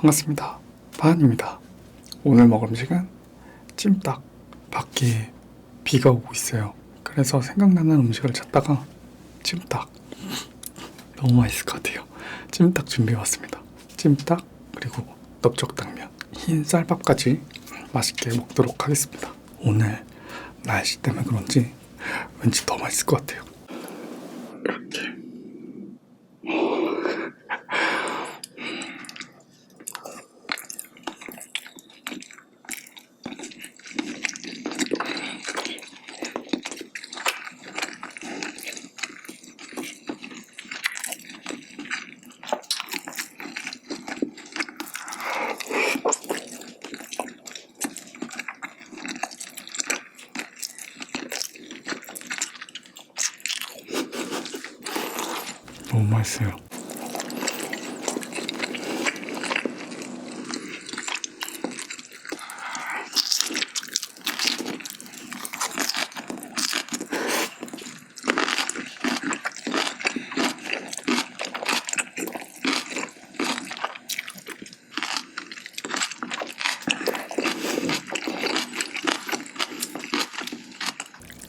반갑습니다. 바한입니다. 오늘 먹을 음식은 찜닭. 밖에 비가 오고 있어요. 그래서 생각나는 음식을 찾다가 찜닭, 너무 맛있을 것 같아요. 찜닭 준비해왔습니다. 찜닭 그리고 넓적당면, 흰 쌀밥까지 맛있게 먹도록 하겠습니다. 오늘 날씨 때문에 그런지 왠지 더 맛있을 것 같아요. 이렇게 너무 맛있어요.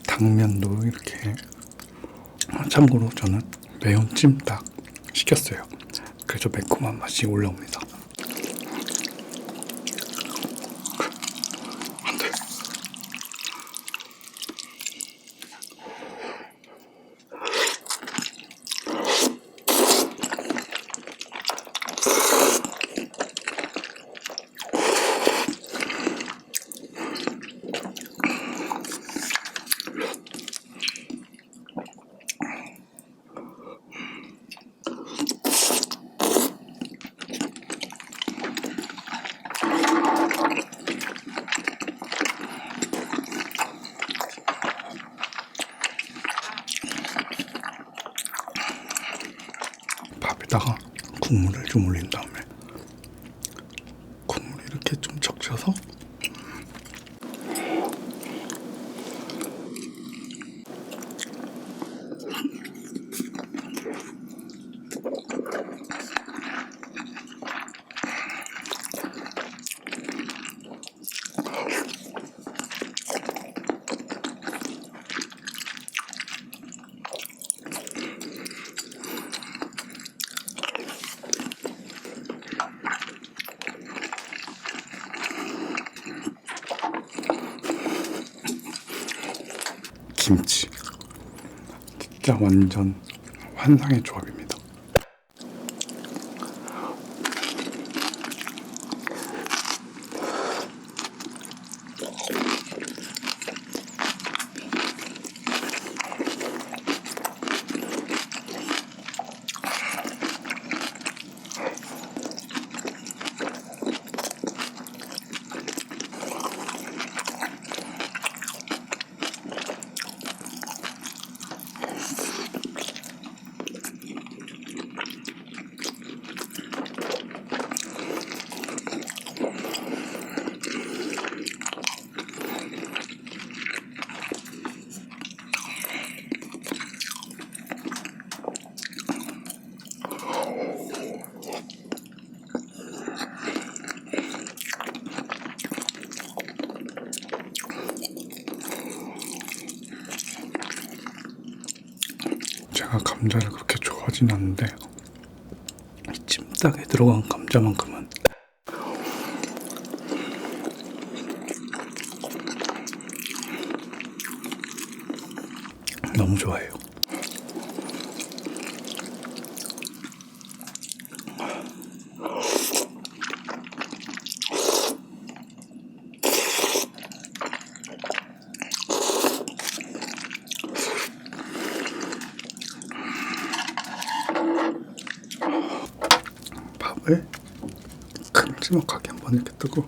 당면도 이렇게, 참고로 저는 매운찜닭 시켰어요. 그래서 매콤한 맛이 올라옵니다. 안돼. 밥에다가 국물을 좀 올린 다음에 국물 이렇게 좀 적셔서 김치. 진짜 완전 환상의 조합입니다. 제가 감자를 그렇게 좋아하진 않는데 이 찜닭에 들어간 감자만큼은 너무 좋아해요. 밥을 큼지막하게 한번 이렇게 뜨고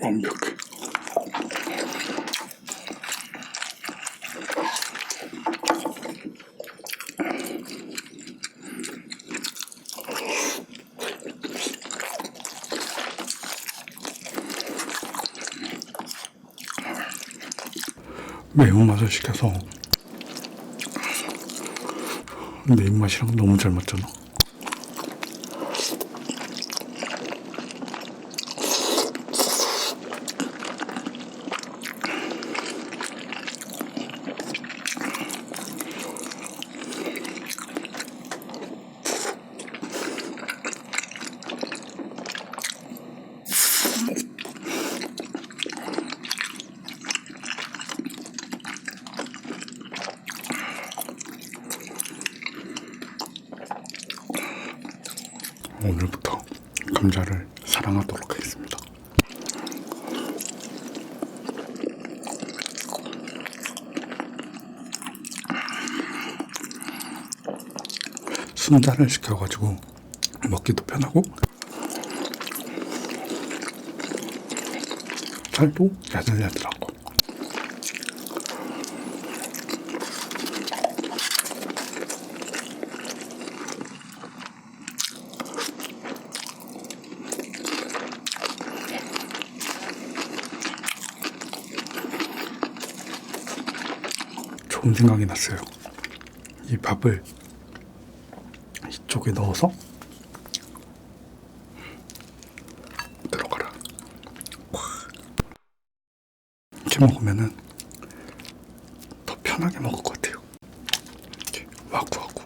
완벽해. 매운맛을 시켜서 내 입맛이랑 너무 잘 맞잖아. 오늘부터 감자를 사랑하도록 하겠습니다. 순자를 시켜가지고 먹기도 편하고 살도 야들야들하고 좋은 생각이 났어요. 이 밥을 이쪽에 넣어서 들어가라. 이렇게 먹으면은 더 편하게 먹을 것 같아요. 이렇게 와구와구.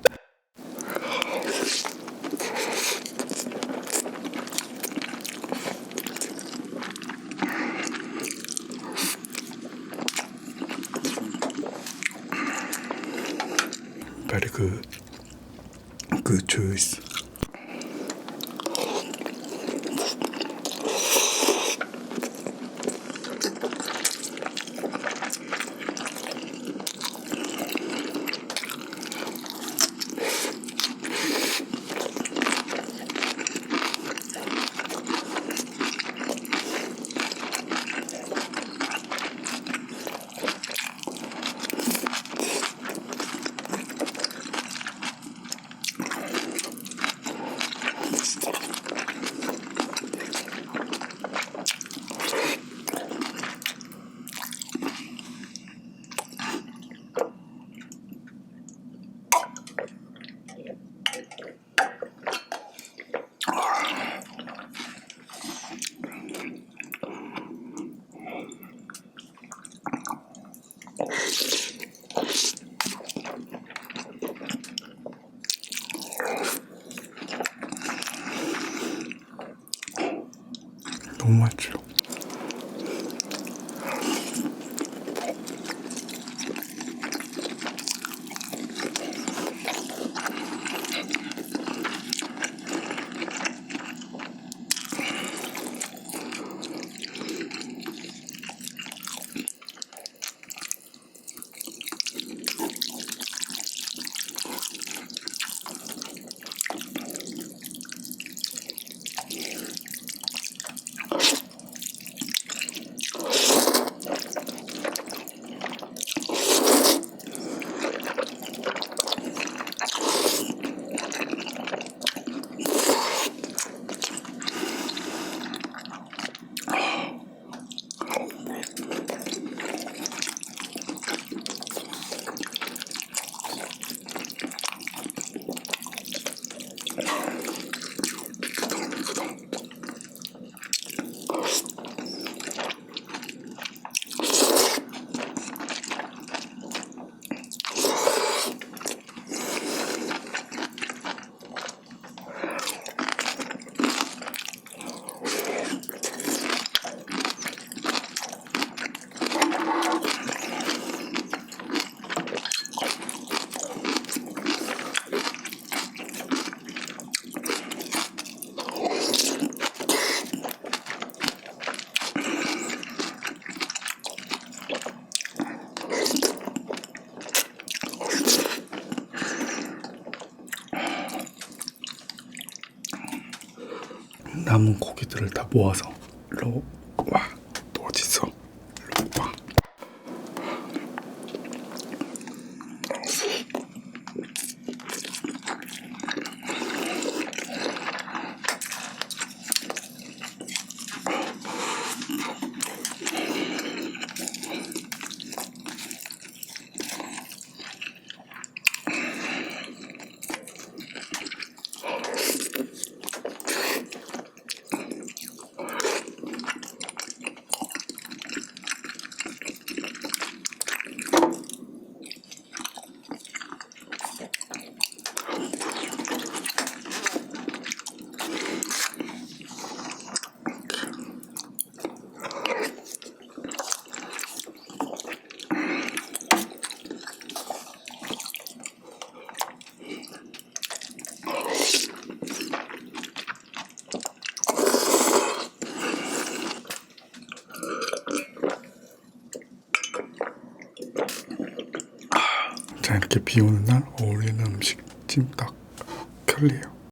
Very good. Good choice. 너무 맛있죠. 남은 고기들을 다 모아서 일로 와. 또 어디 있어? 일로 와. 진짜 이렇게 비 오는 날 어울리는 음식 찜닭 편리해요.